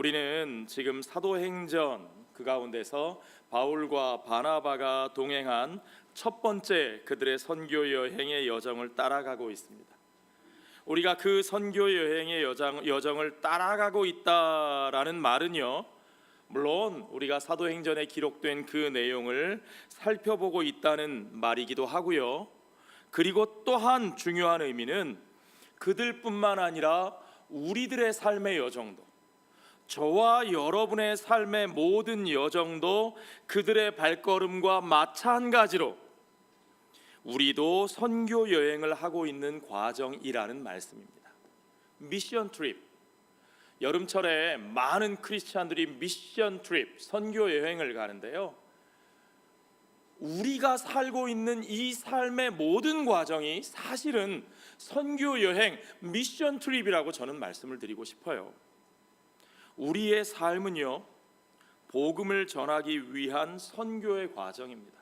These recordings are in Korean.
우리는 지금 사도행전 그 가운데서 바울과 바나바가 동행한 첫 번째 그들의 선교 여행의 여정을 따라가고 있습니다. 우리가 그 선교 여행의 여정을 따라가고 있다라는 말은요, 물론 우리가 사도행전에 기록된 그 내용을 살펴보고 있다는 말이기도 하고요. 그리고 또한 중요한 의미는 그들뿐만 아니라 우리들의 삶의 여정도, 저와 여러분의 삶의 모든 여정도 그들의 발걸음과 마찬가지로 우리도 선교 여행을 하고 있는 과정이라는 말씀입니다. 미션 트립. 여름철에 많은 크리스찬들이 미션 트립, 선교 여행을 가는데요, 우리가 살고 있는 이 삶의 모든 과정이 사실은 선교 여행, 미션 트립이라고 저는 말씀을 드리고 싶어요. 우리의 삶은요, 복음을 전하기 위한 선교의 과정입니다.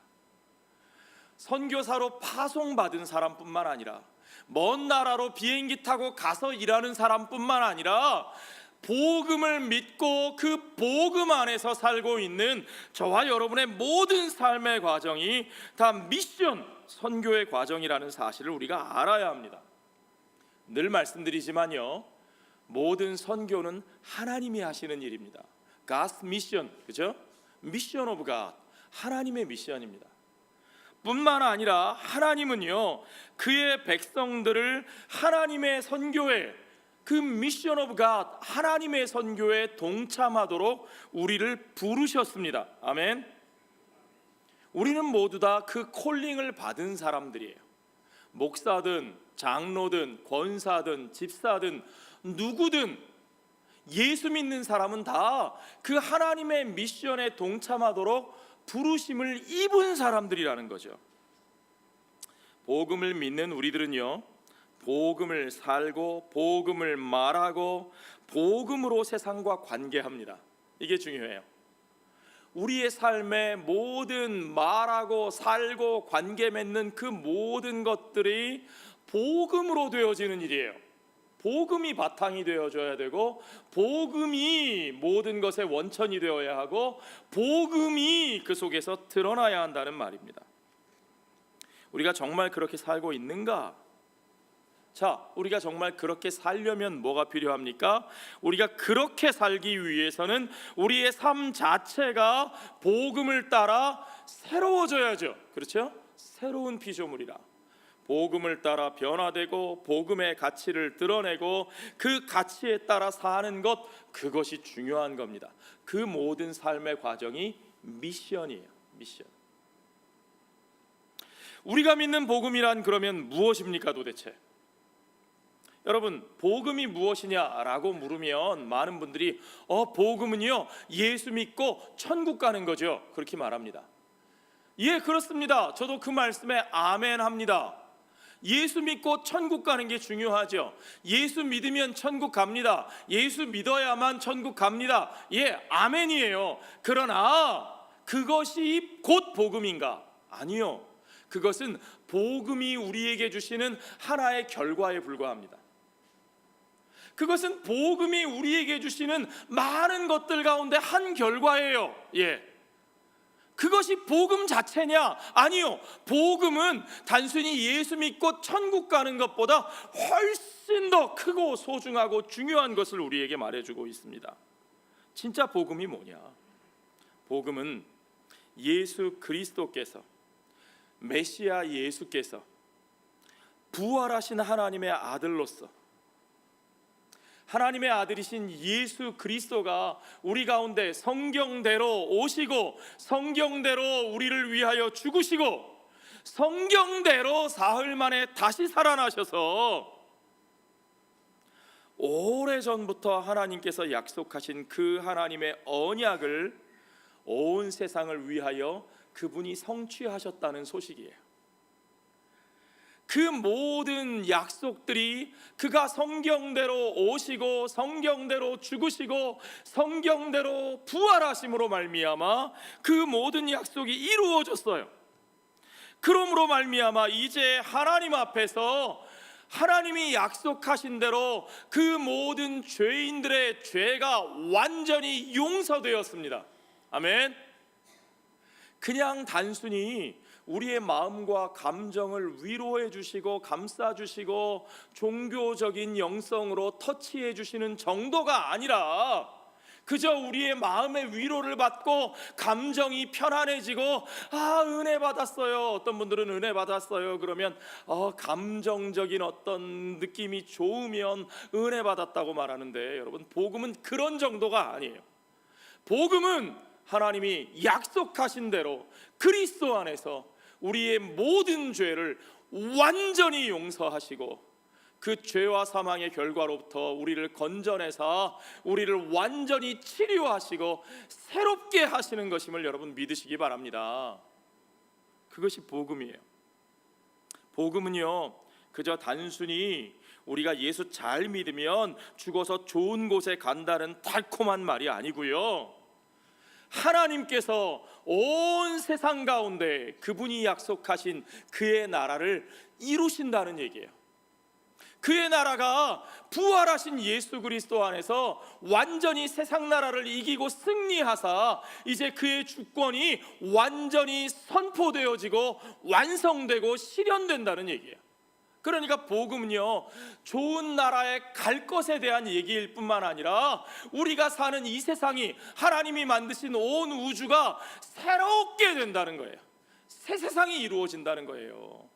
선교사로 파송받은 사람뿐만 아니라 먼 나라로 비행기 타고 가서 일하는 사람뿐만 아니라 복음을 믿고 그 복음 안에서 살고 있는 저와 여러분의 모든 삶의 과정이 다 미션, 선교의 과정이라는 사실을 우리가 알아야 합니다. 늘 말씀드리지만요, 모든 선교는 하나님이 하시는 일입니다. God's mission, 그죠? Mission of God, 하나님의 미션입니다. 뿐만 아니라 하나님은요, 그의 백성들을 하나님의 선교에, 그 미션 오브 갓, 하나님의 선교에 동참하도록 우리를 부르셨습니다. 아멘. 우리는 모두 다 그 콜링을 받은 사람들이에요. 목사든 장로든 권사든 집사든 누구든 예수 믿는 사람은 다 그 하나님의 미션에 동참하도록 부르심을 입은 사람들이라는 거죠. 복음을 믿는 우리들은요, 복음을 살고 복음을 말하고 복음으로 세상과 관계합니다. 이게 중요해요. 우리의 삶의 모든 말하고 살고 관계 맺는 그 모든 것들이 복음으로 되어지는 일이에요. 복음이 바탕이 되어줘야 되고, 복음이 모든 것의 원천이 되어야 하고, 복음이 그 속에서 드러나야 한다는 말입니다. 우리가 정말 그렇게 살고 있는가? 자, 우리가 정말 그렇게 살려면 뭐가 필요합니까? 우리가 그렇게 살기 위해서는 우리의 삶 자체가 복음을 따라 새로워져야죠. 그렇죠? 새로운 피조물이라. 복음을 따라 변화되고 복음의 가치를 드러내고 그 가치에 따라 사는 것, 그것이 중요한 겁니다. 그 모든 삶의 과정이 미션이에요. 미션. 우리가 믿는 복음이란 그러면 무엇입니까 도대체? 여러분, 복음이 무엇이냐라고 물으면 많은 분들이 복음은요, 예수 믿고 천국 가는 거죠, 그렇게 말합니다. 예, 그렇습니다. 저도 그 말씀에 아멘 합니다. 예수 믿고 천국 가는 게 중요하죠. 예수 믿으면 천국 갑니다. 예수 믿어야만 천국 갑니다. 예, 아멘이에요. 그러나 그것이 곧 복음인가? 아니요. 그것은 복음이 우리에게 주시는 하나의 결과에 불과합니다. 그것은 복음이 우리에게 주시는 많은 것들 가운데 한 결과예요. 예. 그것이 복음 자체냐? 아니요. 복음은 단순히 예수 믿고 천국 가는 것보다 훨씬 더 크고 소중하고 중요한 것을 우리에게 말해주고 있습니다. 진짜 복음이 뭐냐? 복음은 예수 그리스도께서, 메시아 예수께서 부활하신 하나님의 아들로서, 하나님의 아들이신 예수 그리스도가 우리 가운데 성경대로 오시고, 성경대로 우리를 위하여 죽으시고, 성경대로 사흘 만에 다시 살아나셔서 오래전부터 하나님께서 약속하신 그 하나님의 언약을 온 세상을 위하여 그분이 성취하셨다는 소식이에요. 그 모든 약속들이 그가 성경대로 오시고 성경대로 죽으시고 성경대로 부활하심으로 말미암아 그 모든 약속이 이루어졌어요. 그러므로 말미암아 이제 하나님 앞에서 하나님이 약속하신 대로 그 모든 죄인들의 죄가 완전히 용서되었습니다. 아멘. 그냥 단순히 우리의 마음과 감정을 위로해 주시고 감싸 주시고 종교적인 영성으로 터치해 주시는 정도가 아니라 그저 우리의 마음의 위로를 받고 감정이 편안해지고 은혜 받았어요. 어떤 분들은 은혜 받았어요 그러면 감정적인 어떤 느낌이 좋으면 은혜 받았다고 말하는데, 여러분, 복음은 그런 정도가 아니에요. 복음은 하나님이 약속하신 대로 그리스도 안에서 우리의 모든 죄를 완전히 용서하시고 그 죄와 사망의 결과로부터 우리를 건져내서 우리를 완전히 치료하시고 새롭게 하시는 것임을 여러분 믿으시기 바랍니다. 그것이 복음이에요. 복음은요, 그저 단순히 우리가 예수 잘 믿으면 죽어서 좋은 곳에 간다는 달콤한 말이 아니고요, 하나님께서 온 세상 가운데 그분이 약속하신 그의 나라를 이루신다는 얘기예요. 그의 나라가 부활하신 예수 그리스도 안에서 완전히 세상 나라를 이기고 승리하사 이제 그의 주권이 완전히 선포되어지고 완성되고 실현된다는 얘기예요. 그러니까 복음은요, 좋은 나라에 갈 것에 대한 얘기일 뿐만 아니라 우리가 사는 이 세상이, 하나님이 만드신 온 우주가 새롭게 된다는 거예요. 새 세상이 이루어진다는 거예요.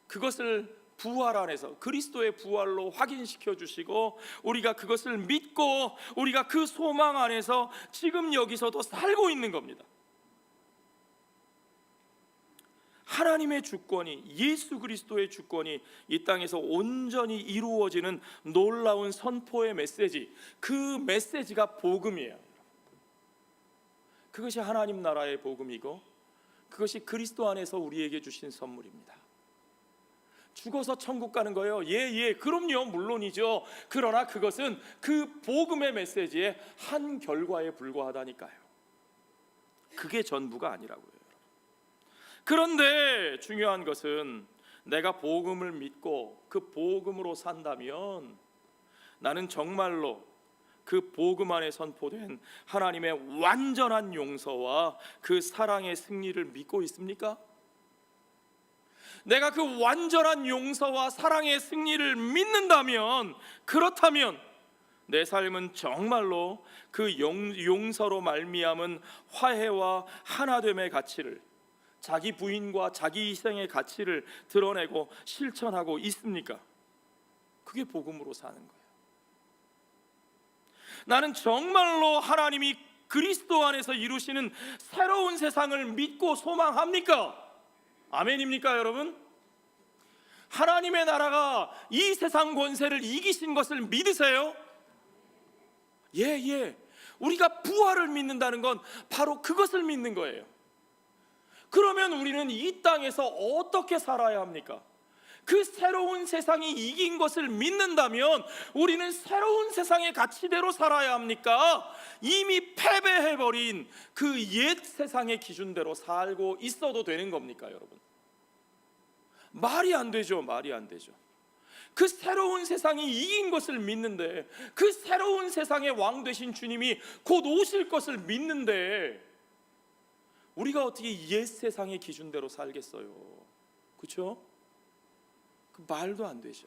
그것을 부활 안에서 그리스도의 부활로 확인시켜 주시고 우리가 그것을 믿고 우리가 그 소망 안에서 지금 여기서도 살고 있는 겁니다. 하나님의 주권이, 예수 그리스도의 주권이 이 땅에서 온전히 이루어지는 놀라운 선포의 메시지, 그 메시지가 복음이에요. 그것이 하나님 나라의 복음이고 그것이 그리스도 안에서 우리에게 주신 선물입니다. 죽어서 천국 가는 거예요? 예, 그럼요, 물론이죠. 그러나 그것은 그 복음의 메시지의 한 결과에 불과하다니까요. 그게 전부가 아니라고요. 그런데 중요한 것은 내가 복음을 믿고 그 복음으로 산다면 나는 정말로 그 복음 안에 선포된 하나님의 완전한 용서와 그 사랑의 승리를 믿고 있습니까? 내가 그 완전한 용서와 사랑의 승리를 믿는다면, 그렇다면 내 삶은 정말로 그 용서로 말미암은 화해와 하나됨의 가치를, 자기 부인과 자기 희생의 가치를 드러내고 실천하고 있습니까? 그게 복음으로 사는 거예요. 나는 정말로 하나님이 그리스도 안에서 이루시는 새로운 세상을 믿고 소망합니까? 아멘입니까, 여러분? 하나님의 나라가 이 세상 권세를 이기신 것을 믿으세요? 예. 우리가 부활을 믿는다는 건 바로 그것을 믿는 거예요. 그러면 우리는 이 땅에서 어떻게 살아야 합니까? 그 새로운 세상이 이긴 것을 믿는다면 우리는 새로운 세상의 가치대로 살아야 합니까? 이미 패배해버린 그 옛 세상의 기준대로 살고 있어도 되는 겁니까, 여러분? 말이 안 되죠. 그 새로운 세상이 이긴 것을 믿는데, 그 새로운 세상의 왕 되신 주님이 곧 오실 것을 믿는데 우리가 어떻게 옛 세상의 기준대로 살겠어요? 그렇죠? 그 말도 안 되죠.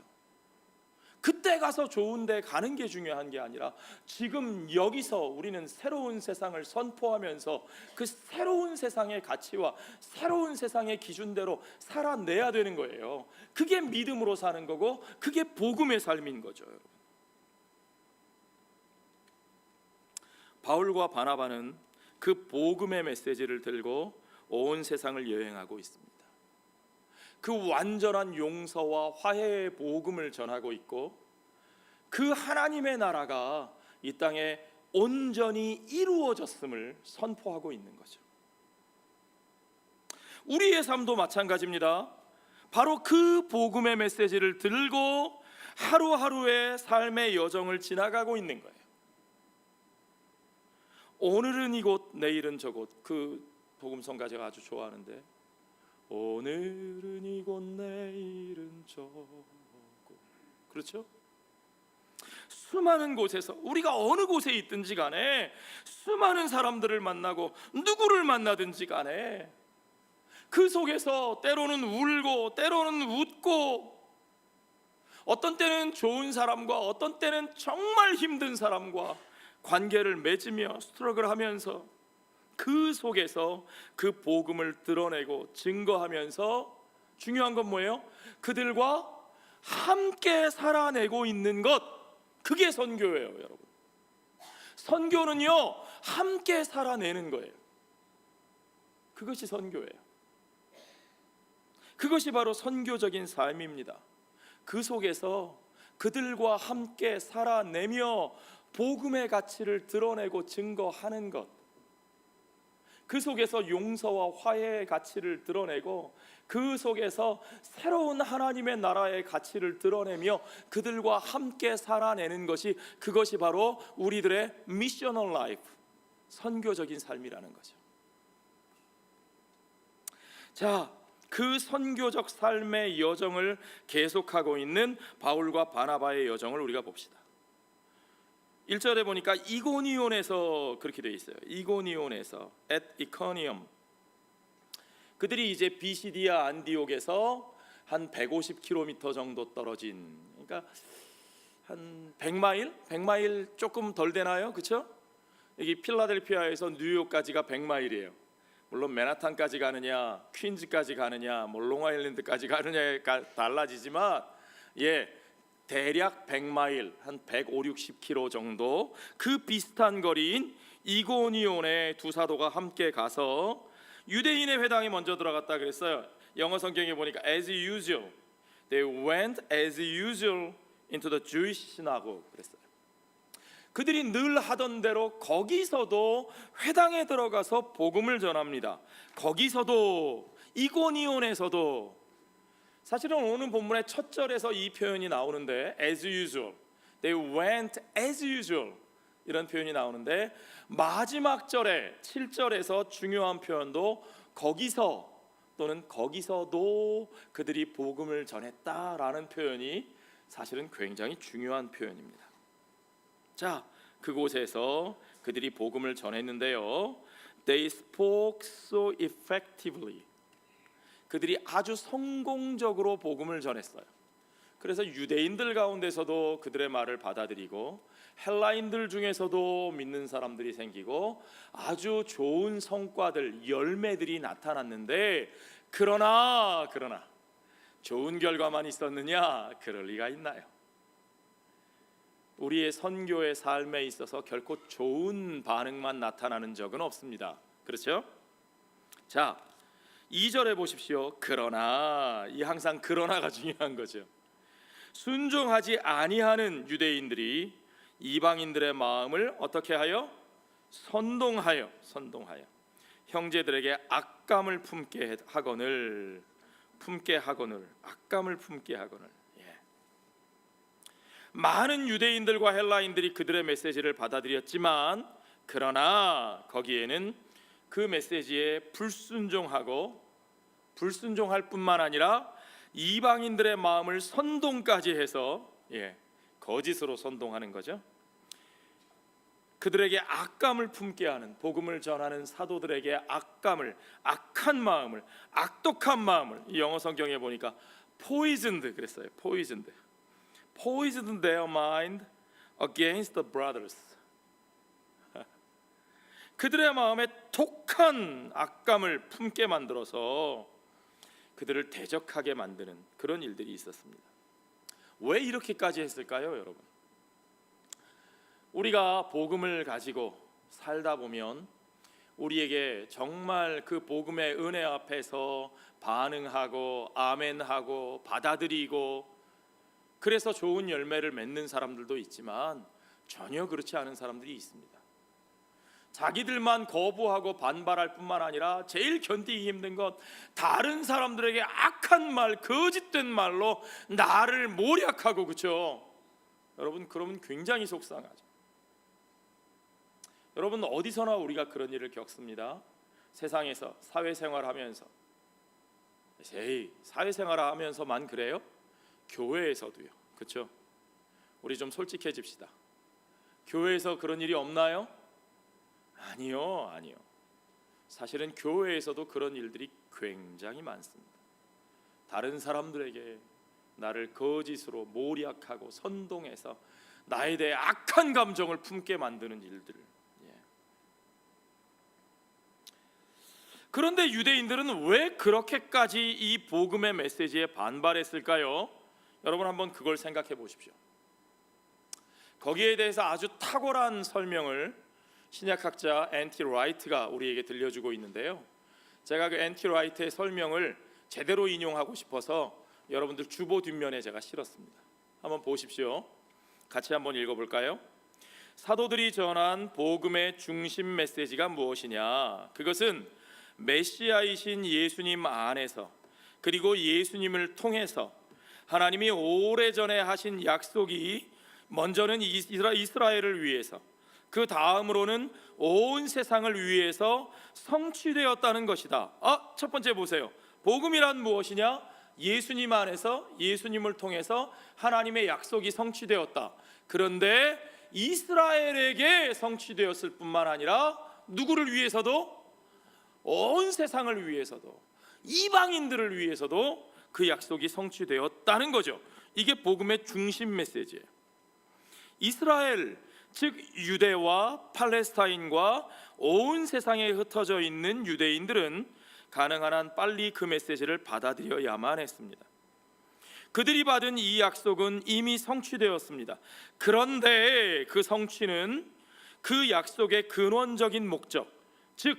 그때 가서 좋은 데 가는 게 중요한 게 아니라 지금 여기서 우리는 새로운 세상을 선포하면서 그 새로운 세상의 가치와 새로운 세상의 기준대로 살아내야 되는 거예요. 그게 믿음으로 사는 거고 그게 복음의 삶인 거죠, 여러분. 바울과 바나바는 그 복음의 메시지를 들고 온 세상을 여행하고 있습니다. 그 완전한 용서와 화해의 복음을 전하고 있고 그 하나님의 나라가 이 땅에 온전히 이루어졌음을 선포하고 있는 거죠. 우리의 삶도 마찬가지입니다. 바로 그 복음의 메시지를 들고 하루하루의 삶의 여정을 지나가고 있는 거예요. 오늘은 이곳 내일은 저곳, 그 복음성가 제가 아주 좋아하는데, 오늘은 이곳 내일은 저곳 그렇죠? 수많은 곳에서 우리가 어느 곳에 있든지 간에 수많은 사람들을 만나고 누구를 만나든지 간에 그 속에서 때로는 울고 때로는 웃고 어떤 때는 좋은 사람과 어떤 때는 정말 힘든 사람과 관계를 맺으며 스트러글 하면서 그 속에서 그 복음을 드러내고 증거하면서 중요한 건 뭐예요? 그들과 함께 살아내고 있는 것, 그게 선교예요, 여러분. 선교는요, 함께 살아내는 거예요. 그것이 선교예요. 그것이 바로 선교적인 삶입니다. 그 속에서 그들과 함께 살아내며 복음의 가치를 드러내고 증거하는 것, 그 속에서 용서와 화해의 가치를 드러내고 그 속에서 새로운 하나님의 나라의 가치를 드러내며 그들과 함께 살아내는 것이, 그것이 바로 우리들의 미셔널 라이프, 선교적인 삶이라는 거죠. 자, 그 선교적 삶의 여정을 계속하고 있는 바울과 바나바의 여정을 우리가 봅시다. 1절에 보니까 이고니온에서 그렇게 되어 있어요. 이고니온에서 at Iconium. 그들이 이제 비시디아 안디옥에서 한 150km 정도 떨어진, 그러니까 한 100마일 조금 덜 되나요? 그렇죠? 여기 필라델피아에서 뉴욕까지가 100마일이에요. 물론 맨하탄까지 가느냐, 퀸즈까지 가느냐, 뭐 롱아일랜드까지 가느냐에 달라지지만 대략 100마일, 한 150-160km 정도, 그 비슷한 거리인 이고니온에 두 사도가 함께 가서 유대인의 회당에 먼저 들어갔다 그랬어요. 영어 성경에 보니까 as usual, they went as usual into the Jewish synagogue 그랬어요. 그들이 늘 하던 대로 거기서도 회당에 들어가서 복음을 전합니다. 거기서도, 이고니온에서도. 사실은 오늘 본문의 첫 절에서 이 표현이 나오는데 as usual, they went as usual 이런 표현이 나오는데 마지막 절에 7절에서 중요한 표현도 거기서 또는 거기서도 그들이 복음을 전했다라는 표현이 사실은 굉장히 중요한 표현입니다. 자, 그곳에서 그들이 복음을 전했는데요, they spoke so effectively, 그들이 아주 성공적으로 복음을 전했어요. 그래서 유대인들 가운데서도 그들의 말을 받아들이고 헬라인들 중에서도 믿는 사람들이 생기고 아주 좋은 성과들, 열매들이 나타났는데 그러나 좋은 결과만 있었느냐? 그럴 리가 있나요? 우리의 선교의 삶에 있어서 결코 좋은 반응만 나타나는 적은 없습니다. 그렇죠? 자, 2절에 보십시오. 그러나, 이 항상 그러나가 중요한 거죠. 순종하지 아니하는 유대인들이 이방인들의 마음을 어떻게 하여? 선동하여 형제들에게 악감을 품게 하거늘 악감을 품게 하거늘. 많은 유대인들과 헬라인들이 그들의 메시지를 받아들였지만 그러나 거기에는 그 메시지에 불순종할 뿐만 아니라 이방인들의 마음을 선동까지 해서 거짓으로 선동하는 거죠. 그들에게 악감을 품게 하는, 복음을 전하는 사도들에게 악한 마음을, 악독한 마음을, 이 영어 성경에 보니까 poisoned 그랬어요. poisoned their mind against the brothers. 그들의 마음에 독한 악감을 품게 만들어서 그들을 대적하게 만드는 그런 일들이 있었습니다. 왜 이렇게까지 했을까요, 여러분? 우리가 복음을 가지고 살다 보면 우리에게 정말 그 복음의 은혜 앞에서 반응하고 아멘하고 받아들이고 그래서 좋은 열매를 맺는 사람들도 있지만 전혀 그렇지 않은 사람들이 있습니다. 자기들만 거부하고 반발할 뿐만 아니라 제일 견디기 힘든 건 다른 사람들에게 악한 말, 거짓된 말로 나를 모략하고, 그렇죠? 여러분, 그러면 굉장히 속상하죠. 여러분, 어디서나 우리가 그런 일을 겪습니다. 세상에서 사회생활하면서. 사회생활하면서만 그래요? 교회에서도요. 그렇죠? 우리 좀 솔직해집시다. 교회에서 그런 일이 없나요? 아니요, 아니요. 사실은 교회에서도 그런 일들이 굉장히 많습니다. 다른 사람들에게 나를 거짓으로 모략하고 선동해서 나에 대해 악한 감정을 품게 만드는 일들. 그런데 유대인들은 왜 그렇게까지 이 복음의 메시지에 반발했을까요? 여러분 한번 그걸 생각해 보십시오. 거기에 대해서 아주 탁월한 설명을 신약학자 앤티 라이트가 우리에게 들려주고 있는데요. 제가 그 앤티 라이트의 설명을 제대로 인용하고 싶어서 여러분들 주보 뒷면에 제가 실었습니다. 한번 보십시오. 같이 한번 읽어볼까요? 사도들이 전한 복음의 중심 메시지가 무엇이냐? 그것은 메시아이신 예수님 안에서 그리고 예수님을 통해서 하나님이 오래전에 하신 약속이 먼저는 이스라엘을 위해서 그 다음으로는 온 세상을 위해서 성취되었다는 것이다. 첫 번째 보세요. 복음이란 무엇이냐? 예수님 안에서 예수님을 통해서 하나님의 약속이 성취되었다. 그런데 이스라엘에게 성취되었을 뿐만 아니라 누구를 위해서도? 온 세상을 위해서도, 이방인들을 위해서도 그 약속이 성취되었다는 거죠. 이게 복음의 중심 메시지예요. 이스라엘, 즉 유대와 팔레스타인과 온 세상에 흩어져 있는 유대인들은 가능한 한 빨리 그 메시지를 받아들여야만 했습니다. 그들이 받은 이 약속은 이미 성취되었습니다. 그런데 그 성취는 그 약속의 근원적인 목적, 즉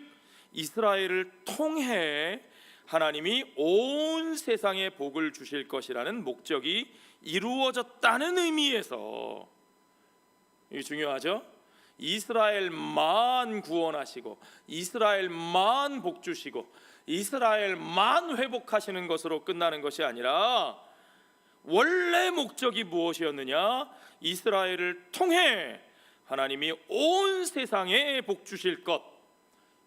이스라엘을 통해 하나님이 온 세상에 복을 주실 것이라는 목적이 이루어졌다는 의미에서, 이게 중요하죠? 이스라엘만 구원하시고 이스라엘만 복 주시고 이스라엘만 회복하시는 것으로 끝나는 것이 아니라 원래 목적이 무엇이었느냐? 이스라엘을 통해 하나님이 온 세상에 복 주실 것.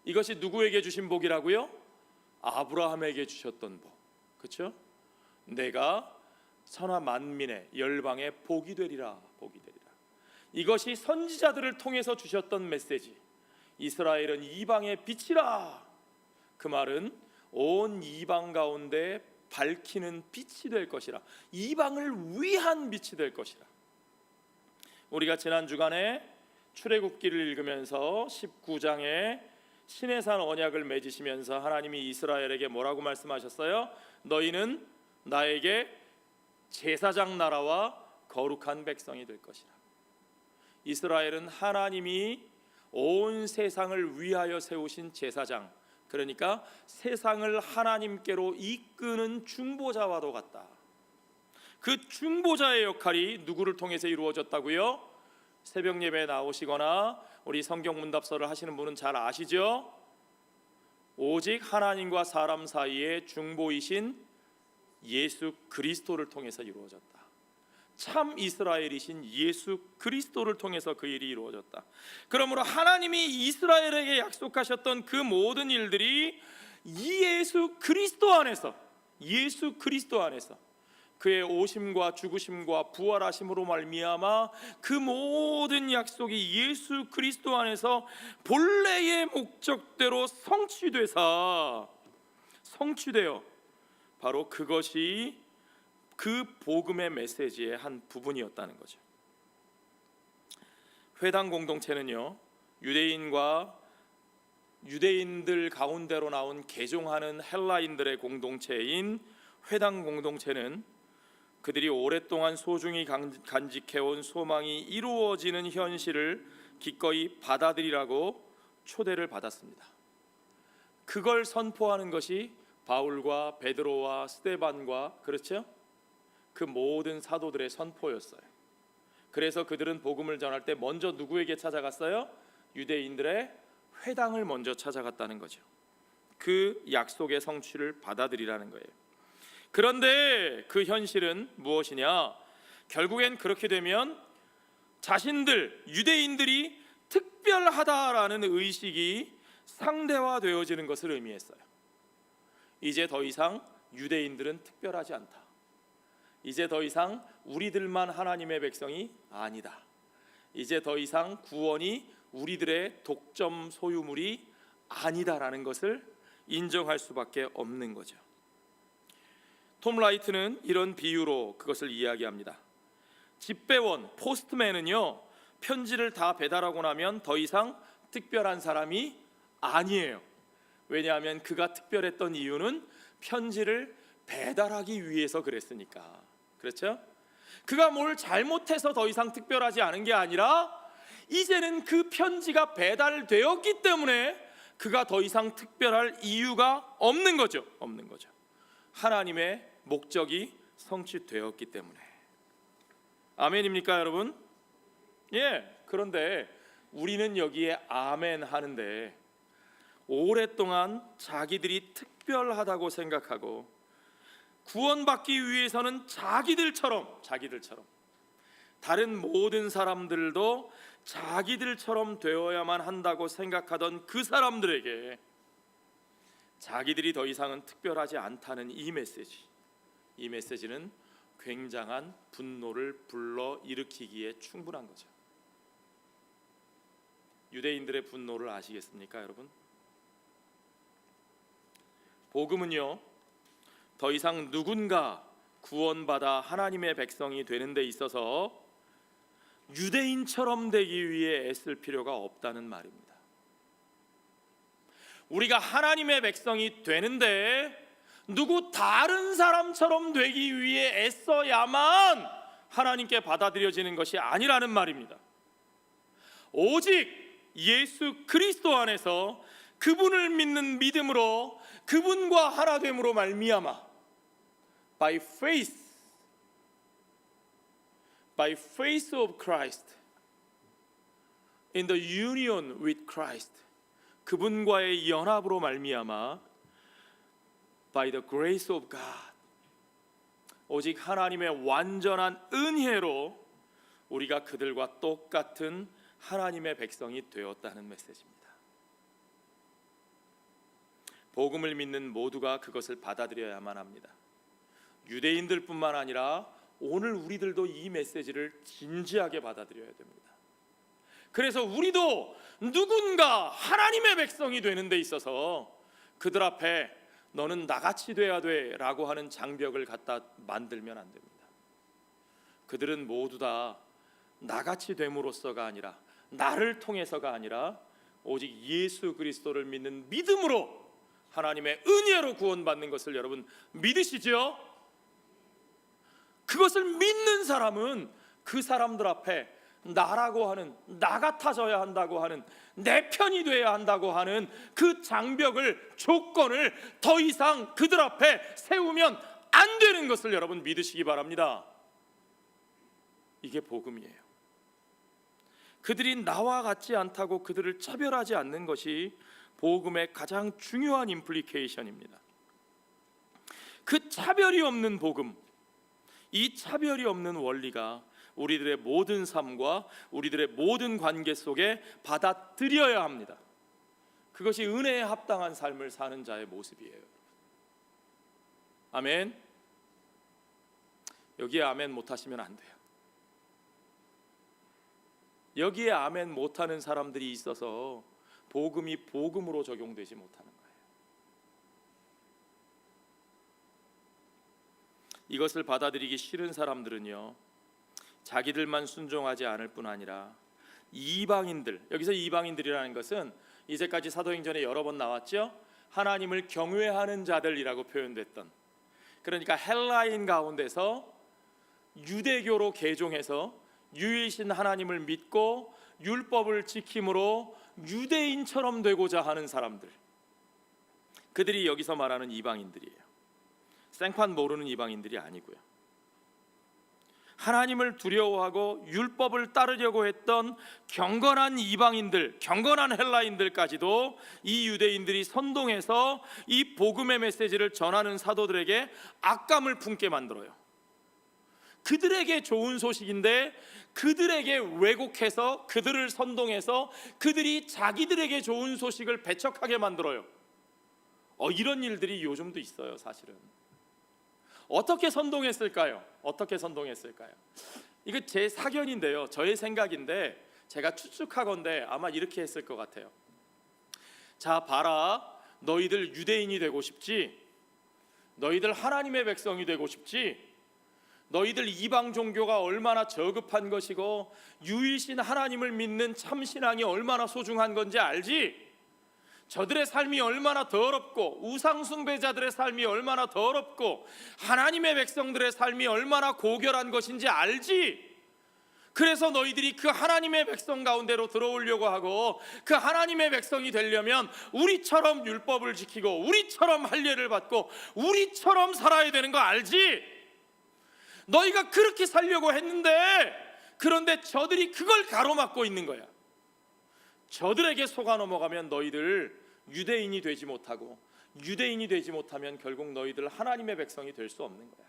이것이 누구에게 주신 복이라고요? 아브라함에게 주셨던 복. 그렇죠? 내가 천하 만민의 열방의 복이 되리라, 복이 되리라. 이것이 선지자들을 통해서 주셨던 메시지. 이스라엘은 이방의 빛이라. 그 말은 온 이방 가운데 밝히는 빛이 될 것이라. 이방을 위한 빛이 될 것이라. 우리가 지난 주간에 출애굽기를 읽으면서 19장에 시내산 언약을 맺으시면서 하나님이 이스라엘에게 뭐라고 말씀하셨어요? 너희는 나에게 제사장 나라와 거룩한 백성이 될 것이라. 이스라엘은 하나님이 온 세상을 위하여 세우신 제사장, 그러니까 세상을 하나님께로 이끄는 중보자와도 같다. 그 중보자의 역할이 누구를 통해서 이루어졌다고요? 새벽 예배에 나오시거나 우리 성경 문답서를 하시는 분은 잘 아시죠? 오직 하나님과 사람 사이의 중보이신 예수 그리스도를 통해서 이루어졌다. 참 이스라엘이신 예수 그리스도를 통해서 그 일이 이루어졌다. 그러므로 하나님이 이스라엘에게 약속하셨던 그 모든 일들이 이 예수 그리스도 안에서, 예수 그리스도 안에서 그의 오심과 죽으심과 부활하심으로 말미암아 그 모든 약속이 예수 그리스도 안에서 본래의 목적대로 성취되어 바로 그것이 그 복음의 메시지의 한 부분이었다는 거죠. 회당 공동체는요, 유대인들 가운데로 나온 개종하는 헬라인들의 공동체인 회당 공동체는 그들이 오랫동안 소중히 간직해온 소망이 이루어지는 현실을 기꺼이 받아들이라고 초대를 받았습니다. 그걸 선포하는 것이 바울과 베드로와 스데반과, 그렇죠? 그 모든 사도들의 선포였어요. 그래서 그들은 복음을 전할 때 먼저 누구에게 찾아갔어요? 유대인들의 회당을 먼저 찾아갔다는 거죠. 그 약속의 성취를 받아들이라는 거예요. 그런데 그 현실은 무엇이냐? 결국엔 그렇게 되면 자신들, 유대인들이 특별하다라는 의식이 상대화되어지는 것을 의미했어요. 이제 더 이상 유대인들은 특별하지 않다. 이제 더 이상 우리들만 하나님의 백성이 아니다. 이제 더 이상 구원이 우리들의 독점 소유물이 아니다라는 것을 인정할 수밖에 없는 거죠. 톰 라이트는 이런 비유로 그것을 이야기합니다. 집배원, 포스트맨은요, 편지를 다 배달하고 나면 더 이상 특별한 사람이 아니에요. 왜냐하면 그가 특별했던 이유는 편지를 배달하기 위해서 그랬으니까. 그렇죠? 그가 뭘 잘못해서 더 이상 특별하지 않은 게 아니라 이제는 그 편지가 배달되었기 때문에 그가 더 이상 특별할 이유가 없는 거죠. 없는 거죠. 하나님의 목적이 성취되었기 때문에. 아멘입니까, 여러분? 예. 그런데 우리는 여기에 아멘 하는데 오랫동안 자기들이 특별하다고 생각하고 구원받기 위해서는 자기들처럼 다른 모든 사람들도 자기들처럼 되어야만 한다고 생각하던 그 사람들에게 자기들이 더 이상은 특별하지 않다는 이 메시지는 굉장한 분노를 불러일으키기에 충분한 거죠. 유대인들의 분노를 아시겠습니까, 여러분? 복음은요, 더 이상 누군가 구원받아 하나님의 백성이 되는 데 있어서 유대인처럼 되기 위해 애쓸 필요가 없다는 말입니다. 우리가 하나님의 백성이 되는데 누구 다른 사람처럼 되기 위해 애써야만 하나님께 받아들여지는 것이 아니라는 말입니다. 오직 예수 그리스도 안에서 그분을 믿는 믿음으로 그분과 하나됨으로 말미암아 by faith of Christ in the union with Christ, 그분과의 연합으로 말미암아 by the grace of God, 오직 하나님의 완전한 은혜로 우리가 그들과 똑같은 하나님의 백성이 되었다는 메시지입니다. 복음을 믿는 모두가 그것을 받아들여야만 합니다. 유대인들뿐만 아니라 오늘 우리들도 이 메시지를 진지하게 받아들여야 됩니다. 그래서 우리도 누군가 하나님의 백성이 되는 데 있어서 그들 앞에 너는 나같이 돼야 돼 라고 하는 장벽을 갖다 만들면 안 됩니다. 그들은 모두 다 나같이 됨으로써가 아니라, 나를 통해서가 아니라 오직 예수 그리스도를 믿는 믿음으로 하나님의 은혜로 구원받는 것을 여러분 믿으시죠? 그것을 믿는 사람은 그 사람들 앞에 나라고 하는, 나 같아져야 한다고 하는, 내 편이 돼야 한다고 하는 그 장벽을, 조건을 더 이상 그들 앞에 세우면 안 되는 것을 여러분 믿으시기 바랍니다. 이게 복음이에요. 그들이 나와 같지 않다고 그들을 차별하지 않는 것이 복음의 가장 중요한 임플리케이션입니다. 그 차별이 없는 복음, 이 차별이 없는 원리가 우리들의 모든 삶과 우리들의 모든 관계 속에 받아들여야 합니다. 그것이 은혜에 합당한 삶을 사는 자의 모습이에요. 아멘. 여기에 아멘 못하시면 안 돼요. 여기에 아멘 못하는 사람들이 있어서 복음이 복음으로 적용되지 못하는 거예요. 이것을 받아들이기 싫은 사람들은요, 자기들만 순종하지 않을 뿐 아니라 이방인들, 여기서 이방인들이라는 것은 이제까지 사도행전에 여러 번 나왔죠. 하나님을 경외하는 자들이라고 표현됐던, 그러니까 헬라인 가운데서 유대교로 개종해서 유일신 하나님을 믿고 율법을 지킴으로 유대인처럼 되고자 하는 사람들, 그들이 여기서 말하는 이방인들이에요. 생판 모르는 이방인들이 아니고요. 하나님을 두려워하고 율법을 따르려고 했던 경건한 이방인들, 경건한 헬라인들까지도 이 유대인들이 선동해서 이 복음의 메시지를 전하는 사도들에게 악감을 품게 만들어요. 그들에게 좋은 소식인데 그들에게 왜곡해서, 그들을 선동해서 그들이 자기들에게 좋은 소식을 배척하게 만들어요. 이런 일들이 요즘도 있어요. 사실은 어떻게 선동했을까요? 어떻게 선동했을까요? 이거 제 사견인데요, 저의 생각인데 제가 추측하건대 아마 이렇게 했을 것 같아요. 자, 봐라, 너희들 유대인이 되고 싶지? 너희들 하나님의 백성이 되고 싶지? 너희들 이방 종교가 얼마나 저급한 것이고 유일신 하나님을 믿는 참신앙이 얼마나 소중한 건지 알지? 저들의 삶이 얼마나 더럽고 우상숭배자들의 삶이 얼마나 더럽고 하나님의 백성들의 삶이 얼마나 고결한 것인지 알지? 그래서 너희들이 그 하나님의 백성 가운데로 들어오려고 하고 그 하나님의 백성이 되려면 우리처럼 율법을 지키고 우리처럼 할례를 받고 우리처럼 살아야 되는 거 알지? 너희가 그렇게 살려고 했는데 그런데 저들이 그걸 가로막고 있는 거야. 저들에게 속아 넘어가면 너희들 유대인이 되지 못하고 유대인이 되지 못하면 결국 너희들 하나님의 백성이 될 수 없는 거야.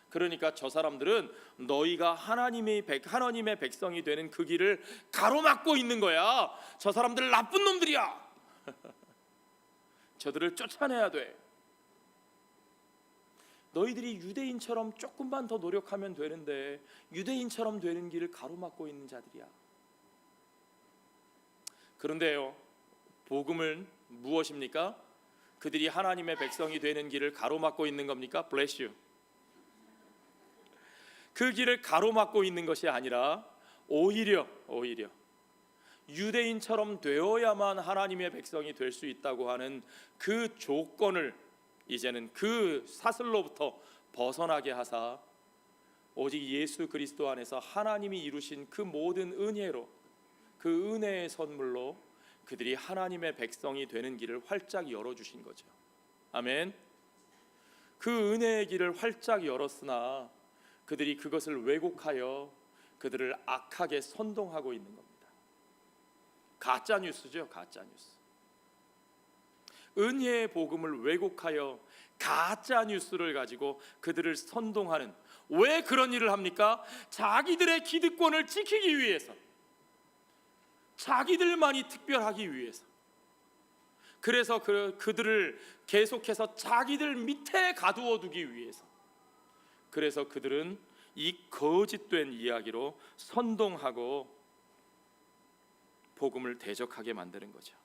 그러니까 저 사람들은 너희가 하나님의 백성이 되는 그 길을 가로막고 있는 거야. 저 사람들 나쁜 놈들이야. 저들을 쫓아내야 돼. 너희들이 유대인처럼 조금만 더 노력하면 되는데 유대인처럼 되는 길을 가로막고 있는 자들이야. 그런데요, 복음은 무엇입니까? 그들이 하나님의 백성이 되는 길을 가로막고 있는 겁니까? Bless you. 그 길을 가로막고 있는 것이 아니라 오히려 유대인처럼 되어야만 하나님의 백성이 될 수 있다고 하는 그 조건을 이제는 그 사슬로부터 벗어나게 하사 오직 예수 그리스도 안에서 하나님이 이루신 그 모든 은혜로, 그 은혜의 선물로 그들이 하나님의 백성이 되는 길을 활짝 열어주신 거죠. 아멘. 그 은혜의 길을 활짝 열었으나 그들이 그것을 왜곡하여 그들을 악하게 선동하고 있는 겁니다. 가짜 뉴스죠, 가짜 뉴스. 은혜의 복음을 왜곡하여 가짜 뉴스를 가지고 그들을 선동하는, 왜 그런 일을 합니까? 자기들의 기득권을 지키기 위해서, 자기들만이 특별하기 위해서. 그래서 그들을 계속해서 자기들 밑에 가두어 두기 위해서. 그래서 그들은 이 거짓된 이야기로 선동하고 복음을 대적하게 만드는 거죠.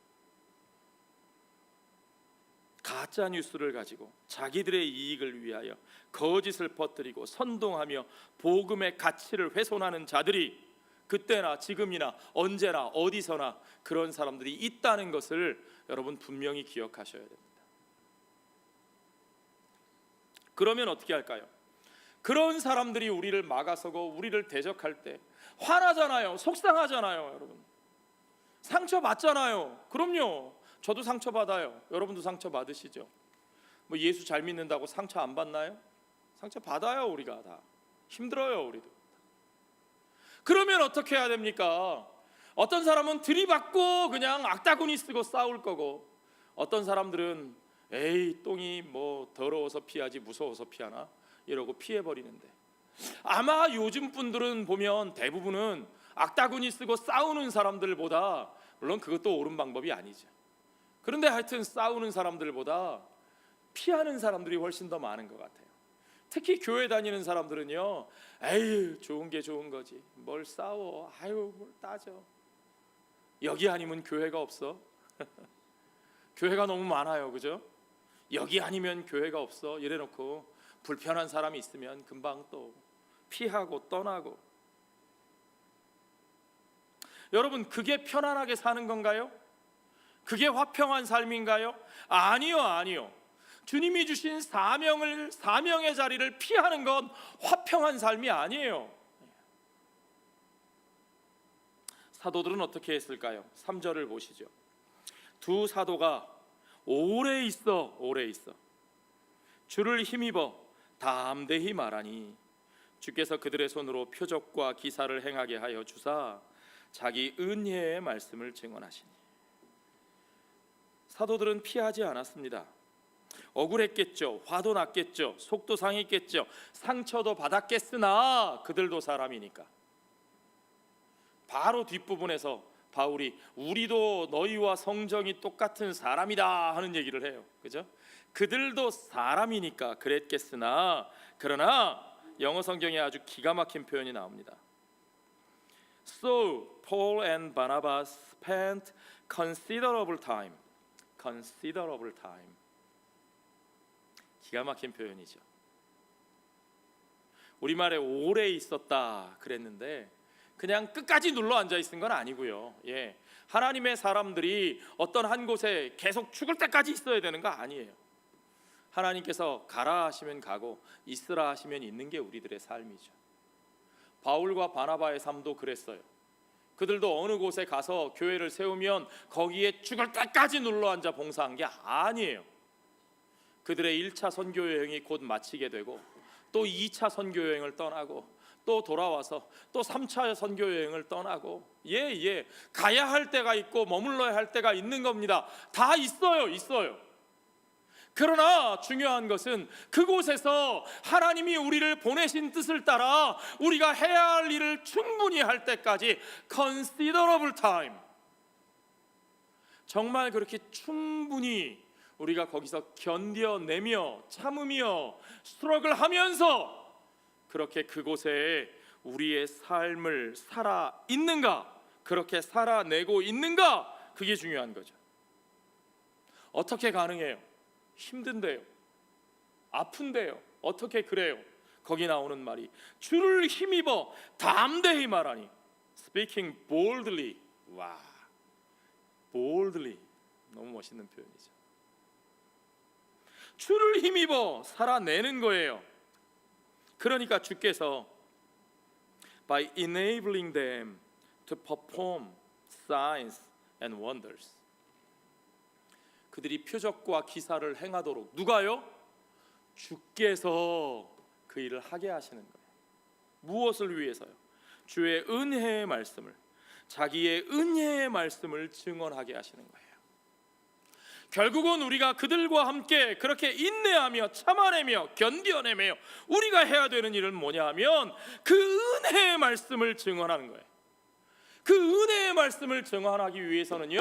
가짜 뉴스를 가지고 자기들의 이익을 위하여 거짓을 퍼뜨리고 선동하며 복음의 가치를 훼손하는 자들이 그때나 지금이나 언제나 어디서나 그런 사람들이 있다는 것을 여러분 분명히 기억하셔야 됩니다. 그러면 어떻게 할까요? 그런 사람들이 우리를 막아서고 우리를 대적할 때 화나잖아요. 속상하잖아요. 여러분 상처받잖아요. 그럼요, 저도 상처받아요. 여러분도 상처받으시죠? 뭐 예수 잘 믿는다고 상처 안 받나요? 상처받아요. 우리가 다 힘들어요. 우리도. 그러면 어떻게 해야 됩니까? 어떤 사람은 들이받고 그냥 악다구니 쓰고 싸울 거고, 어떤 사람들은 에이 똥이 뭐 더러워서 피하지 무서워서 피하나 이러고 피해버리는데, 아마 요즘 분들은 보면 대부분은 악다구니 쓰고 싸우는 사람들보다, 물론 그것도 옳은 방법이 아니죠. 그런데 하여튼 싸우는 사람들보다 피하는 사람들이 훨씬 더 많은 것 같아요. 특히 교회 다니는 사람들은요, 에이 좋은 게 좋은 거지 뭘 싸워, 아유 뭘 따져, 여기 아니면 교회가 없어. 교회가 너무 많아요, 그죠? 여기 아니면 교회가 없어 이래놓고 불편한 사람이 있으면 금방 또 피하고 떠나고. 여러분 그게 편안하게 사는 건가요? 그게 화평한 삶인가요? 아니요. 주님이 주신 사명의 자리를 피하는 건 화평한 삶이 아니에요. 사도들은 어떻게 했을까요? 3절을 보시죠. 두 사도가 오래 있어 주를 힘입어 담대히 말하니 주께서 그들의 손으로 표적과 기사를 행하게 하여 주사 자기 은혜의 말씀을 증언하시니. 사도들은 피하지 않았습니다. 억울했겠죠. 화도 났겠죠. 속도 상했겠죠. 상처도 받았겠으나 그들도 사람이니까. 바로 뒷부분에서 바울이 우리도 너희와 성정이 똑같은 사람이다 하는 얘기를 해요. 그죠? 그들도 사람이니까 그랬겠으나, 그러나 영어 성경에 아주 기가 막힌 표현이 나옵니다. So Paul and Barnabas spent considerable time. considerable time. 기가 막힌 표현이죠. 우리말에 오래 있었다 그랬는데 그냥 끝까지 눌러 앉아 있은 건 아니고요. 하나님의 사람들이 어떤 한 곳에 계속 죽을 때까지 있어야 되는 거 아니에요. 하나님께서 가라 하시면 가고 있으라 하시면 있는 게 우리들의 삶이죠. 바울과 바나바의 삶도 그랬어요. 그들도 어느 곳에 가서 교회를 세우면 거기에 죽을 때까지 눌러 앉아 봉사한 게 아니에요. 그들의 1차 선교 여행이 곧 마치게 되고 또 2차 선교 여행을 떠나고 또 돌아와서 또 3차 선교 여행을 떠나고 가야 할 때가 있고 머물러야 할 때가 있는 겁니다. 다 있어요. 그러나 중요한 것은 그곳에서 하나님이 우리를 보내신 뜻을 따라 우리가 해야 할 일을 충분히 할 때까지 considerable time, 정말 그렇게 충분히 우리가 거기서 견뎌내며 참으며 스트러글 하면서 그렇게 그곳에 우리의 삶을 살아 있는가, 그렇게 살아내고 있는가, 그게 중요한 거죠. 어떻게 가능해요? 힘든데요, 아픈데요, 어떻게 그래요? 거기 나오는 말이 주를 힘입어 담대히 말하니, speaking boldly. 와, boldly, 너무 멋있는 표현이죠. 주를 힘입어 살아내는 거예요. 그러니까 주께서 by enabling them to perform signs and wonders, 그들이 표적과 기사를 행하도록, 누가요? 주께서 그 일을 하게 하시는 거예요. 무엇을 위해서요? 주의 은혜의 말씀을, 자기의 은혜의 말씀을 증언하게 하시는 거예요. 결국은 우리가 그들과 함께 그렇게 인내하며 참아내며 견뎌내며 우리가 해야 되는 일은 뭐냐 하면 그 은혜의 말씀을 증언하는 거예요. 그 은혜의 말씀을 증언하기 위해서는요,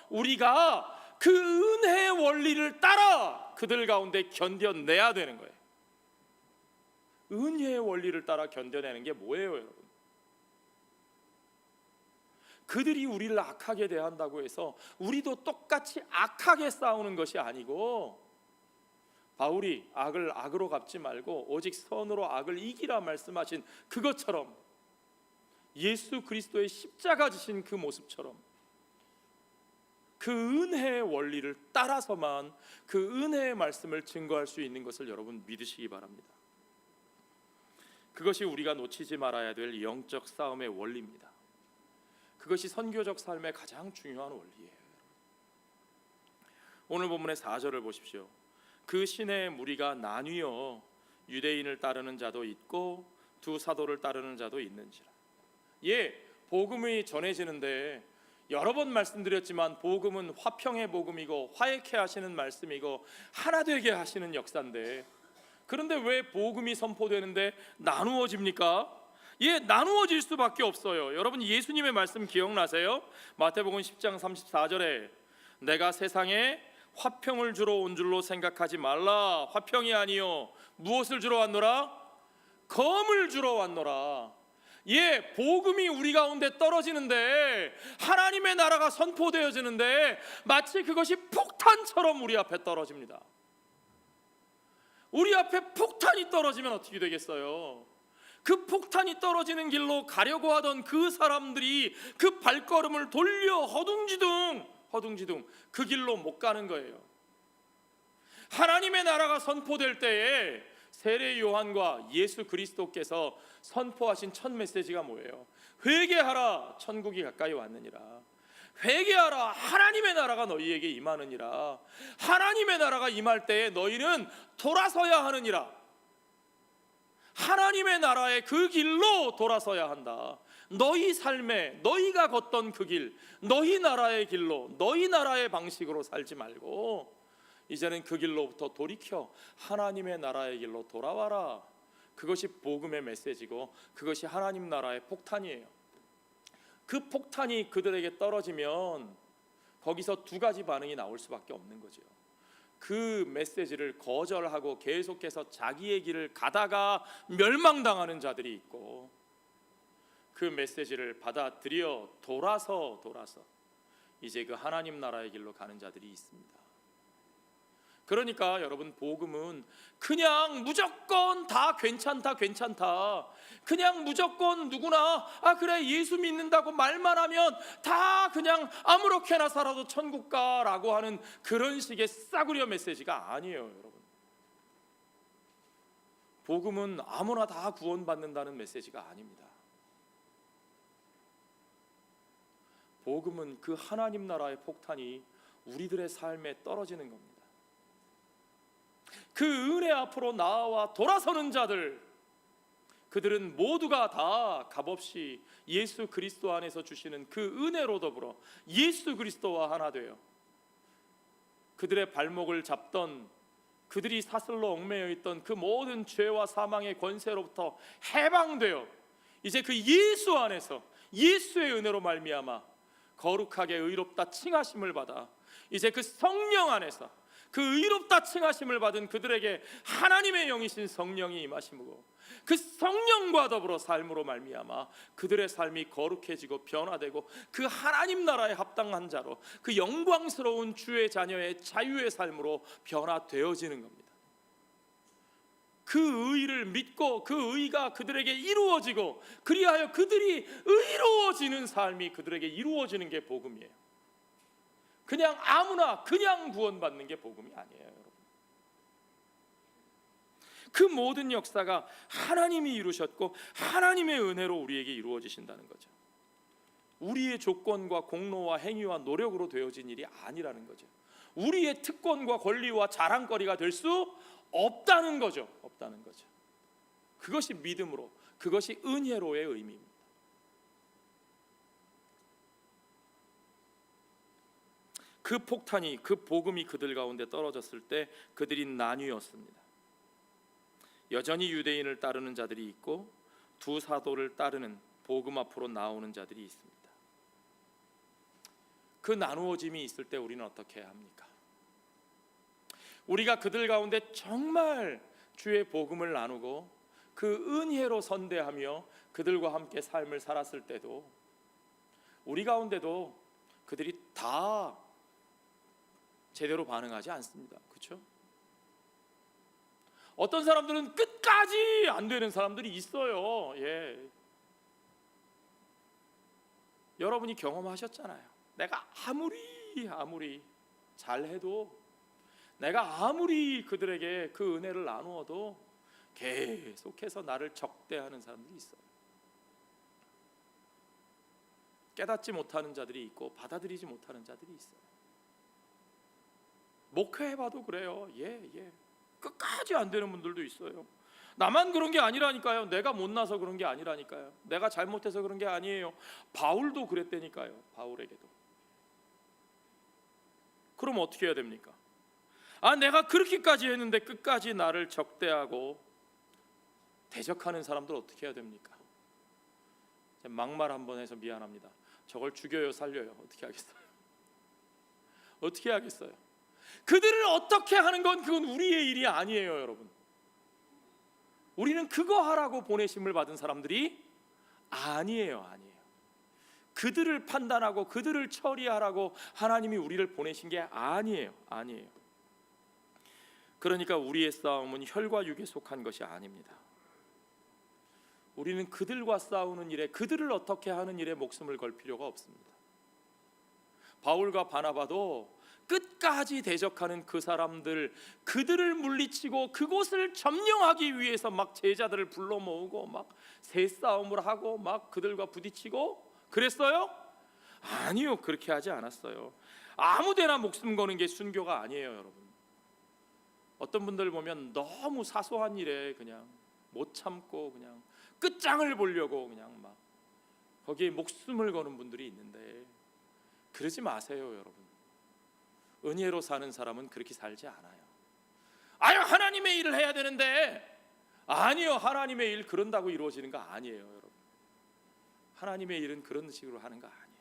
우리가 그 은혜의 원리를 따라 그들 가운데 견뎌내야 되는 거예요. 은혜의 원리를 따라 견뎌내는 게 뭐예요, 여러분? 그들이 우리를 악하게 대한다고 해서 우리도 똑같이 악하게 싸우는 것이 아니고, 바울이 악을 악으로 갚지 말고 오직 선으로 악을 이기라 말씀하신 그것처럼, 예수 그리스도의 십자가 지신 그 모습처럼 그 은혜의 원리를 따라서만 그 은혜의 말씀을 증거할 수 있는 것을 여러분 믿으시기 바랍니다. 그것이 우리가 놓치지 말아야 될 영적 싸움의 원리입니다. 그것이 선교적 삶의 가장 중요한 원리예요. 오늘 본문의 4절을 보십시오. 그 시내의 무리가 나뉘어 유대인을 따르는 자도 있고 두 사도를 따르는 자도 있는지라. 복음이 전해지는데 여러 번 말씀드렸지만 복음은 화평의 복음이고 화해케 하시는 말씀이고 하나 되게 하시는 역사인데, 그런데 왜 복음이 선포되는데 나누어집니까? 나누어질 수밖에 없어요. 여러분 예수님의 말씀 기억나세요? 마태복음 10장 34절에 내가 세상에 화평을 주러 온 줄로 생각하지 말라. 화평이 아니요 무엇을 주러 왔노라? 검을 주러 왔노라. 복음이 우리 가운데 떨어지는데, 하나님의 나라가 선포되어지는데 마치 그것이 폭탄처럼 우리 앞에 떨어집니다. 우리 앞에 폭탄이 떨어지면 어떻게 되겠어요? 그 폭탄이 떨어지는 길로 가려고 하던 그 사람들이 그 발걸음을 돌려 허둥지둥 그 길로 못 가는 거예요. 하나님의 나라가 선포될 때에 세례 요한과 예수 그리스도께서 선포하신 첫 메시지가 뭐예요? 회개하라, 천국이 가까이 왔느니라. 회개하라, 하나님의 나라가 너희에게 임하느니라. 하나님의 나라가 임할 때에 너희는 돌아서야 하느니라. 하나님의 나라의 그 길로 돌아서야 한다. 너희 삶에 너희가 걷던 그 길, 너희 나라의 길로, 너희 나라의 방식으로 살지 말고 이제는 그 길로부터 돌이켜 하나님의 나라의 길로 돌아와라. 그것이 복음의 메시지고 그것이 하나님 나라의 폭탄이에요. 그 폭탄이 그들에게 떨어지면 거기서 두 가지 반응이 나올 수밖에 없는 거죠. 그 메시지를 거절하고 계속해서 자기의 길을 가다가 멸망당하는 자들이 있고, 그 메시지를 받아들여 돌아서 이제 그 하나님 나라의 길로 가는 자들이 있습니다. 그러니까 여러분, 복음은 그냥 무조건 다 괜찮다 그냥 무조건 누구나 그래 예수 믿는다고 말만 하면 다 그냥 아무렇게나 살아도 천국 가라고 하는 그런 식의 싸구려 메시지가 아니에요. 여러분, 복음은 아무나 다 구원받는다는 메시지가 아닙니다. 복음은 그 하나님 나라의 폭탄이 우리들의 삶에 떨어지는 겁니다. 그 은혜 앞으로 나와 돌아서는 자들, 그들은 모두가 다 값없이 예수 그리스도 안에서 주시는 그 은혜로 더불어 예수 그리스도와 하나 되어 그들의 발목을 잡던, 그들이 사슬로 얽매여 있던 그 모든 죄와 사망의 권세로부터 해방되어 이제 그 예수 안에서 예수의 은혜로 말미암아 거룩하게 의롭다 칭하심을 받아 이제 그 성령 안에서 그 의롭다 칭하심을 받은 그들에게 하나님의 영이신 성령이 임하심이고, 그 성령과 더불어 삶으로 말미암아 그들의 삶이 거룩해지고 변화되고 그 하나님 나라에 합당한 자로 그 영광스러운 주의 자녀의 자유의 삶으로 변화되어지는 겁니다. 그 의를 믿고 그 의가 그들에게 이루어지고, 그리하여 그들이 의로워지는 삶이 그들에게 이루어지는 게 복음이에요. 그냥 아무나 그냥 구원받는 게 복음이 아니에요. 여러분, 그 모든 역사가 하나님이 이루셨고 하나님의 은혜로 우리에게 이루어지신다는 거죠. 우리의 조건과 공로와 행위와 노력으로 되어진 일이 아니라는 거죠. 우리의 특권과 권리와 자랑거리가 될 수 없다는 거죠. 그것이 믿음으로, 그것이 은혜로의 의미입니다. 그 폭탄이, 그 복음이 그들 가운데 떨어졌을 때 그들이 나뉘었습니다. 여전히 유대인을 따르는 자들이 있고 두 사도를 따르는 복음 앞으로 나오는 자들이 있습니다. 그 나누어짐이 있을 때 우리는 어떻게 해야 합니까? 우리가 그들 가운데 정말 주의 복음을 나누고 그 은혜로 선대하며 그들과 함께 삶을 살았을 때도 우리 가운데도 그들이 다 제대로 반응하지 않습니다. 그렇죠? 어떤 사람들은 끝까지 안 되는 사람들이 있어요. 여러분이 경험하셨잖아요. 내가 아무리 잘해도, 내가 아무리 그들에게 그 은혜를 나누어도 계속해서 나를 적대하는 사람들이 있어요. 깨닫지 못하는 자들이 있고 받아들이지 못하는 자들이 있어요. 목회해봐도 그래요. 끝까지 안 되는 분들도 있어요. 나만 그런 게 아니라니까요. 내가 못나서 그런 게 아니라니까요. 내가 잘못해서 그런 게 아니에요. 바울도 그랬다니까요. 바울에게도. 그럼 어떻게 해야 됩니까? 내가 그렇게까지 했는데 끝까지 나를 적대하고 대적하는 사람들 어떻게 해야 됩니까? 막말 한번 해서 미안합니다. 저걸 죽여요, 살려요? 어떻게 하겠어요? 어떻게 하겠어요? 그들을 어떻게 하는 건 그건 우리의 일이 아니에요. 여러분, 우리는 그거 하라고 보내심을 받은 사람들이 아니에요. 그들을 판단하고 그들을 처리하라고 하나님이 우리를 보내신 게 아니에요. 그러니까 우리의 싸움은 혈과 육에 속한 것이 아닙니다. 우리는 그들과 싸우는 일에, 그들을 어떻게 하는 일에 목숨을 걸 필요가 없습니다. 바울과 바나바도 끝까지 대적하는 그 사람들, 그들을 물리치고 그곳을 점령하기 위해서 막 제자들을 불러 모으고 막 새싸움을 하고 막 그들과 부딪히고 그랬어요? 아니요, 그렇게 하지 않았어요. 아무데나 목숨 거는 게 순교가 아니에요. 여러분, 어떤 분들 보면 너무 사소한 일에 그냥 못 참고 그냥 끝장을 보려고 그냥 막 거기에 목숨을 거는 분들이 있는데, 그러지 마세요. 여러분, 은혜로 사는 사람은 그렇게 살지 않아요. 하나님의 일을 해야 되는데, 아니요, 하나님의 일 그런다고 이루어지는 거 아니에요. 여러분, 하나님의 일은 그런 식으로 하는 거 아니에요.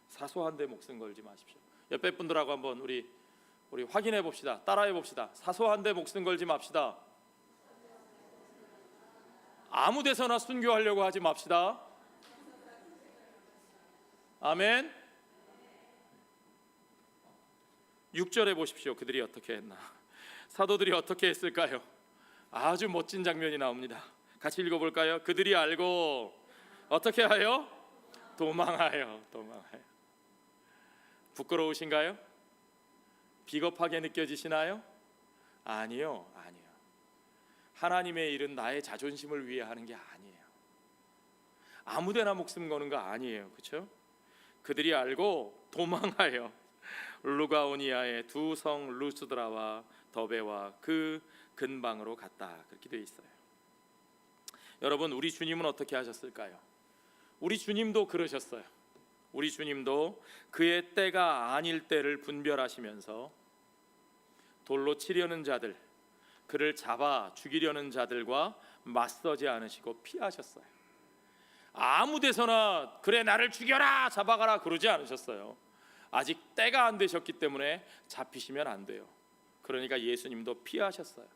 사소한 데 목숨 걸지 마십시오. 옆에 분들하고 한번 우리 우리 확인해 봅시다. 따라해 봅시다. 사소한데 목숨 걸지 맙시다. 아무 데서나 순교하려고 하지 맙시다. 아멘. 6절에 보십시오. 그들이 어떻게 했나? 사도들이 어떻게 했을까요? 아주 멋진 장면이 나옵니다. 같이 읽어볼까요? 그들이 알고 어떻게 하여? 도망하여. 부끄러우신가요? 비겁하게 느껴지시나요? 아니요. 하나님의 일은 나의 자존심을 위해 하는 게 아니에요. 아무데나 목숨 거는 거 아니에요. 그렇죠? 그들이 알고 도망하여 루가오니아의 두 성 루스드라와 더베와 그 근방으로 갔다. 그렇게 되어 있어요. 여러분, 우리 주님은 어떻게 하셨을까요? 우리 주님도 그러셨어요. 우리 주님도 그의 때가 아닐 때를 분별하시면서 돌로 치려는 자들, 그를 잡아 죽이려는 자들과 맞서지 않으시고 피하셨어요. 아무 데서나 그래 나를 죽여라 잡아가라 그러지 않으셨어요. 아직 때가 안 되셨기 때문에 잡히시면 안 돼요. 그러니까 예수님도 피하셨어요.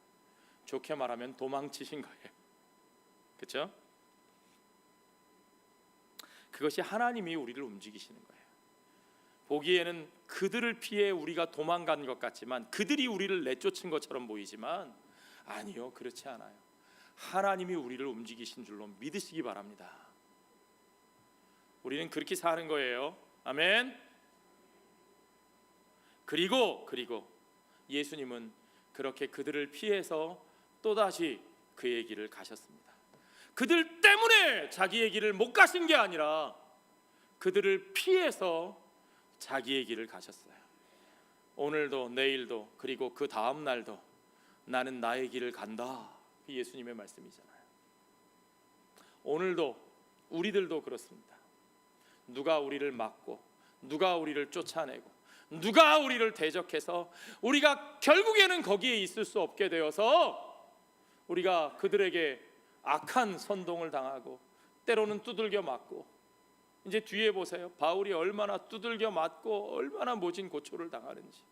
좋게 말하면 도망치신 거예요. 그렇죠? 그것이 하나님이 우리를 움직이시는 거예요. 보기에는 그들을 피해 우리가 도망간 것 같지만, 그들이 우리를 내쫓은 것처럼 보이지만 아니요, 그렇지 않아요. 하나님이 우리를 움직이신 줄로 믿으시기 바랍니다. 우리는 그렇게 사는 거예요. 아멘. 그리고 예수님은 그렇게 그들을 피해서 또다시 그의 길을 가셨습니다. 그들 때문에 자기의 길을 못 가신 게 아니라 그들을 피해서 자기의 길을 가셨어요. 오늘도 내일도 그리고 그 다음 날도 나는 나의 길을 간다. 예수님의 말씀이잖아요. 오늘도 우리들도 그렇습니다. 누가 우리를 막고 누가 우리를 쫓아내고 누가 우리를 대적해서 우리가 결국에는 거기에 있을 수 없게 되어서 우리가 그들에게 악한 선동을 당하고 때로는 두들겨 맞고, 이제 뒤에 보세요. 바울이 얼마나 두들겨 맞고 얼마나 모진 고초를 당하는지.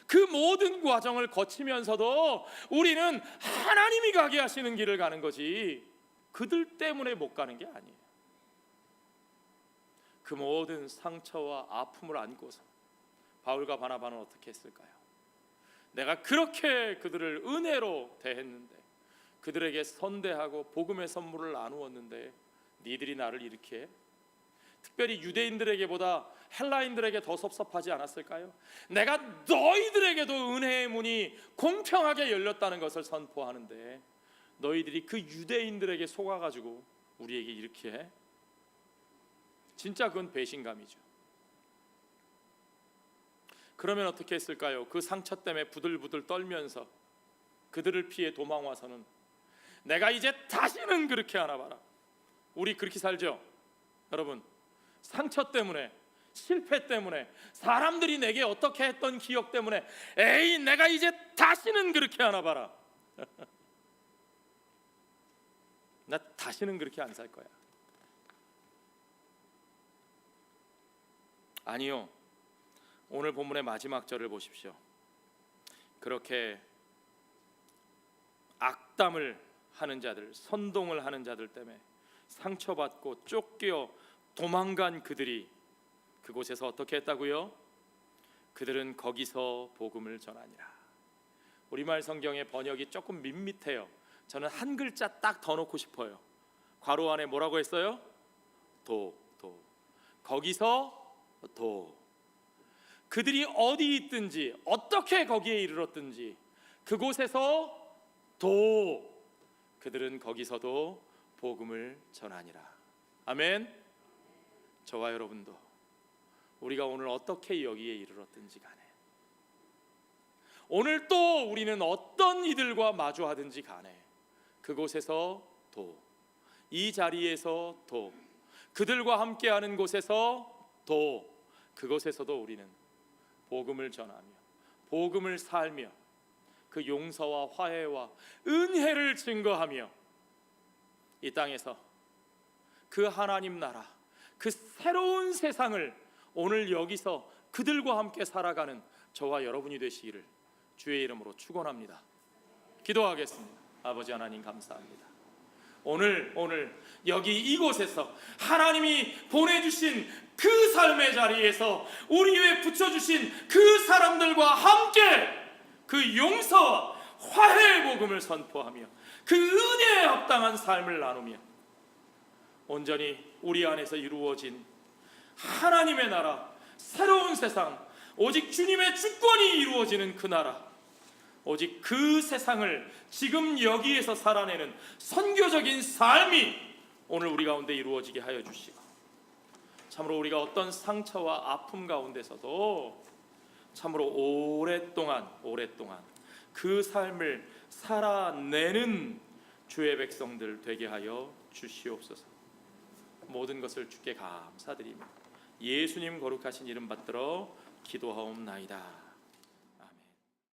그 모든 과정을 거치면서도 우리는 하나님이 가게 하시는 길을 가는 거지 그들 때문에 못 가는 게 아니에요. 그 모든 상처와 아픔을 안고서 바울과 바나바는 어떻게 했을까요? 내가 그렇게 그들을 은혜로 대했는데, 그들에게 선대하고 복음의 선물을 나누었는데 니들이 나를 이렇게 해? 특별히 유대인들에게보다 헬라인들에게 더 섭섭하지 않았을까요? 내가 너희들에게도 은혜의 문이 공평하게 열렸다는 것을 선포하는데 너희들이 그 유대인들에게 속아가지고 우리에게 이렇게 해? 진짜 그건 배신감이죠. 그러면 어떻게 했을까요? 그 상처 때문에 부들부들 떨면서 그들을 피해 도망와서는 내가 이제 다시는 그렇게 하나 봐라. 우리 그렇게 살죠? 여러분, 상처 때문에, 실패 때문에, 사람들이 내게 어떻게 했던 기억 때문에 에이 내가 이제 다시는 그렇게 하나 봐라. 나 다시는 그렇게 안 살 거야. 아니요. 오늘 본문의 마지막 절을 보십시오. 그렇게 악담을 하는 자들, 선동을 하는 자들 때문에 상처받고 쫓겨 도망간 그들이 그곳에서 어떻게 했다고요? 그들은 거기서 복음을 전하니라. 우리말 성경의 번역이 조금 밋밋해요. 저는 한 글자 딱 더 넣고 싶어요. 괄호 안에 뭐라고 했어요? 도. 거기서 도. 그들이 어디 있든지 어떻게 거기에 이르렀든지 그곳에서 도. 그들은 거기서도 복음을 전하니라. 아멘. 저와 여러분도 우리가 오늘 어떻게 여기에 이르렀든지 간에, 오늘 또 우리는 어떤 이들과 마주하든지 간에 그곳에서 도, 이 자리에서 도, 그들과 함께하는 곳에서 도, 그곳에서도 우리는 복음을 전하며 복음을 살며 그 용서와 화해와 은혜를 증거하며 이 땅에서 그 하나님 나라, 그 새로운 세상을 오늘 여기서 그들과 함께 살아가는 저와 여러분이 되시기를 주의 이름으로 축원합니다. 기도하겠습니다. 아버지 하나님 감사합니다. 오늘 여기 이곳에서 하나님이 보내주신 그 삶의 자리에서 우리 위에 붙여주신 그 사람들과 함께 그 용서와 화해의 복음을 선포하며 그 은혜에 합당한 삶을 나누며 온전히 우리 안에서 이루어진 하나님의 나라, 새로운 세상, 오직 주님의 주권이 이루어지는 그 나라, 오직 그 세상을 지금 여기에서 살아내는 선교적인 삶이 오늘 우리 가운데 이루어지게 하여 주시고, 참으로 우리가 어떤 상처와 아픔 가운데서도 참으로 오랫동안 그 삶을 살아내는 주의 백성들 되게 하여 주시옵소서. 모든 것을 주께 감사드리며 예수님 거룩하신 이름 받들어 기도하옵나이다.